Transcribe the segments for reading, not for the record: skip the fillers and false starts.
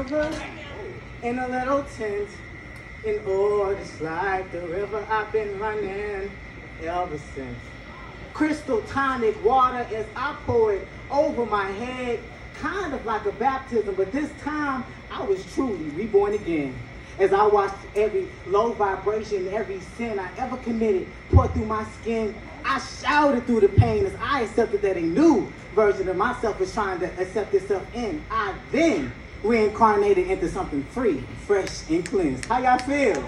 river in a little tent. In order, just like the river I've been running ever since. Crystal tonic water as I pour it over my head, kind of like a baptism, but this time I was truly reborn again. As I watched every low vibration, every sin I ever committed pour through my skin, I shouted through the pain as I accepted that a new version of myself was trying to accept itself in. I then reincarnated into something free, fresh, and cleansed. How y'all feel?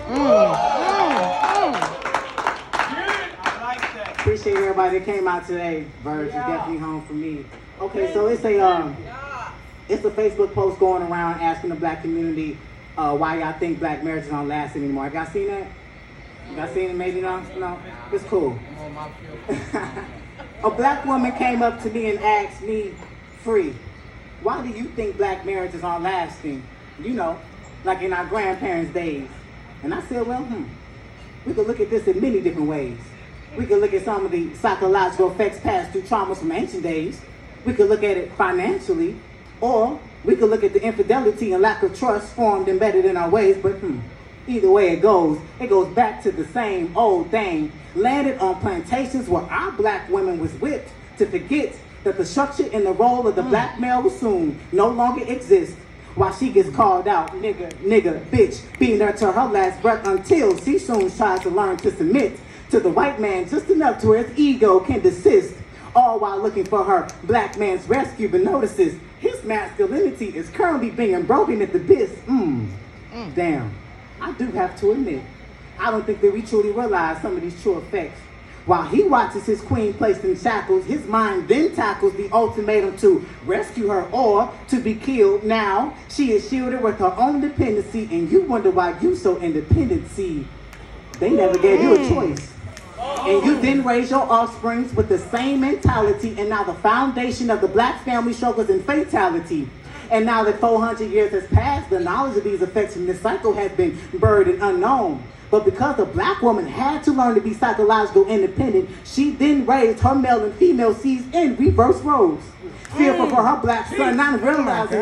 Appreciate everybody that came out today. Verge is definitely home for me. Okay, so it's a Facebook post going around asking the black community why y'all think black marriages don't last anymore. Y'all seen that? Y'all seen it? Maybe no? No? It's cool. A black woman came up to me and asked me, Free, why do you think black marriages aren't lasting? You know, like in our grandparents' days. And I said, well, we could look at this in many different ways. We could look at some of the psychological effects passed through traumas from ancient days. We could look at it financially, or we could look at the infidelity and lack of trust formed embedded in our ways. But either way it goes back to the same old thing. Landed on plantations where our black women was whipped to forget that the structure and the role of the black male will soon no longer exist. While she gets called out, nigga, bitch, beating her to her last breath until she soon tries to learn to submit to the white man just enough to where his ego can desist, all while looking for her black man's rescue, but notices his masculinity is currently being broken at the bits. Damn, I do have to admit, I don't think that we truly realize some of these true effects. While he watches his queen placed in shackles, his mind then tackles the ultimatum to rescue her or to be killed. Now, she is shielded with her own dependency, and you wonder why you so independent. See, they never gave you a choice. And you then raise your offsprings with the same mentality, and now the foundation of the black family struggles in fatality. And now that 400 years has passed, the knowledge of these effects from this cycle has been buried and unknown. But because the black woman had to learn to be psychological independent, she then raised her male and female seeds in reverse roles. Fearful for her black son, not realizing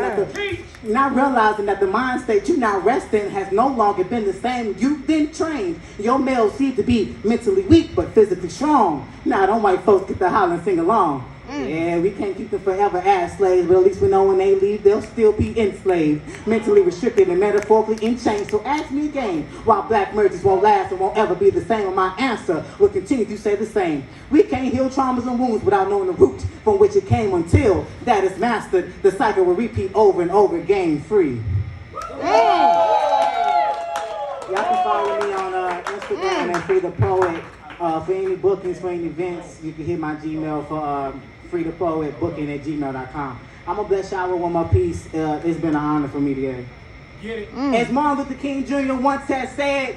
that the mind state you now rest in has no longer been the same. You then trained your male seed to be mentally weak but physically strong. Now them white folks get to holler and sing along. Yeah, we can't keep them forever as slaves, but at least we know when they leave, they'll still be enslaved, mentally restricted and metaphorically in chains. So ask me again, why black marriages won't last and won't ever be the same, and my answer will continue to say the same. We can't heal traumas and wounds without knowing the root from which it came. Until that is mastered, the cycle will repeat over and over again, free. Y'all can follow me on Instagram at Free the Poet. For any bookings, for any events, you can hit my Gmail for freethepoetbooking@gmail.com. I'm gonna bless y'all with one more piece. It's been an honor for me today. Get it. As Martin Luther King Jr. once had said,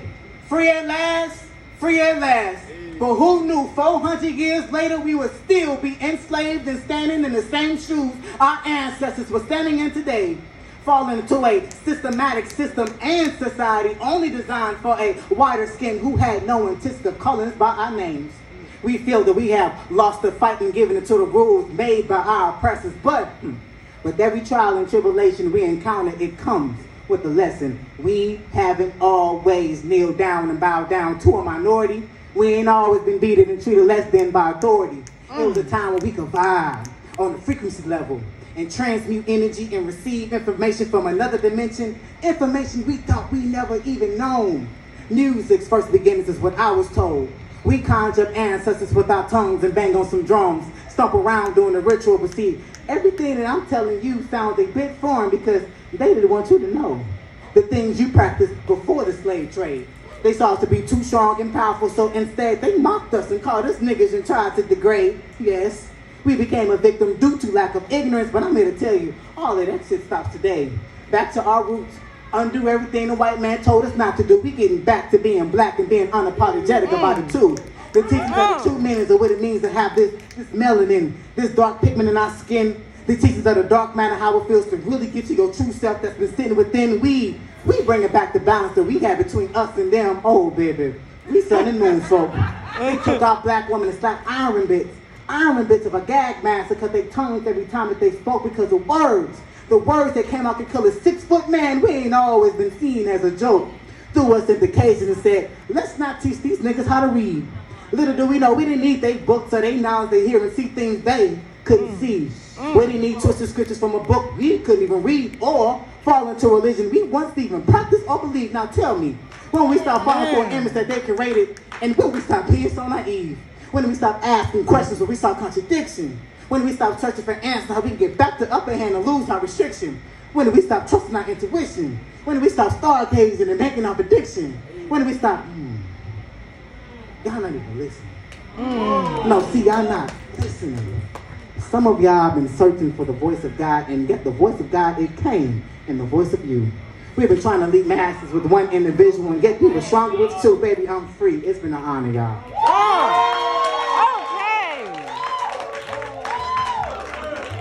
free at last, free at last. But who knew 400 years later we would still be enslaved and standing in the same shoes our ancestors were standing in today? Falling into a systematic system and society only designed for a whiter skin who had no intent of calling us by our names. We feel that we have lost the fight and given it to the rules made by our oppressors. But with every trial and tribulation we encounter, it comes with a lesson. We haven't always kneeled down and bowed down to a minority. We ain't always been beaten and treated less than by authority. It was a time when we could vibe on the frequency level and transmute energy and receive information from another dimension, information we thought we never even known. Music's first beginnings is what I was told. We conjure up ancestors with our tongues and bang on some drums, stomp around doing the ritual, but see, everything that I'm telling you sounds a bit foreign because they didn't want you to know the things you practiced before the slave trade. They saw us to be too strong and powerful, so instead they mocked us and called us niggas and tried to degrade. Yes, we became a victim due to lack of ignorance, but I'm here to tell you, all of that shit stops today. Back to our roots. Undo everything the white man told us not to do. We getting back to being black and being unapologetic about it too. The teachings of the true meanings of what it means to have this melanin, this dark pigment in our skin. The teachings of the dark matter, how it feels to really get to your true self that's been sitting within. We bring it back the balance that we have between us and them. Oh baby, we sun and moon folk. They took our black woman and slapped iron bits of a gag mask because they tongues every time that they spoke because of words The words that came out could kill a 6-foot man. We ain't always been seen as a joke. Threw us in vacation and said, let's not teach these niggas how to read. Little do we know, we didn't need they books or they knowledge to hear and see things they couldn't see. We didn't need twisted scriptures from a book we couldn't even read or fall into religion we once even practiced or believed. Now tell me, when we stop falling for an image that they created, and when we stop being so naive, when we stop asking questions, when we stop contradiction, when we stop searching for answers, how we can get back to upper hand and lose our restriction, when we stop trusting our intuition, when we stop stargazing and making our prediction, when we stop, y'all not even listening. No, see, y'all not listening. Some of y'all have been searching for the voice of God, and yet the voice of God, it came in the voice of you. We've been trying to lead masses with one individual, and yet we were stronger with two. Baby, I'm free. It's been an honor, y'all.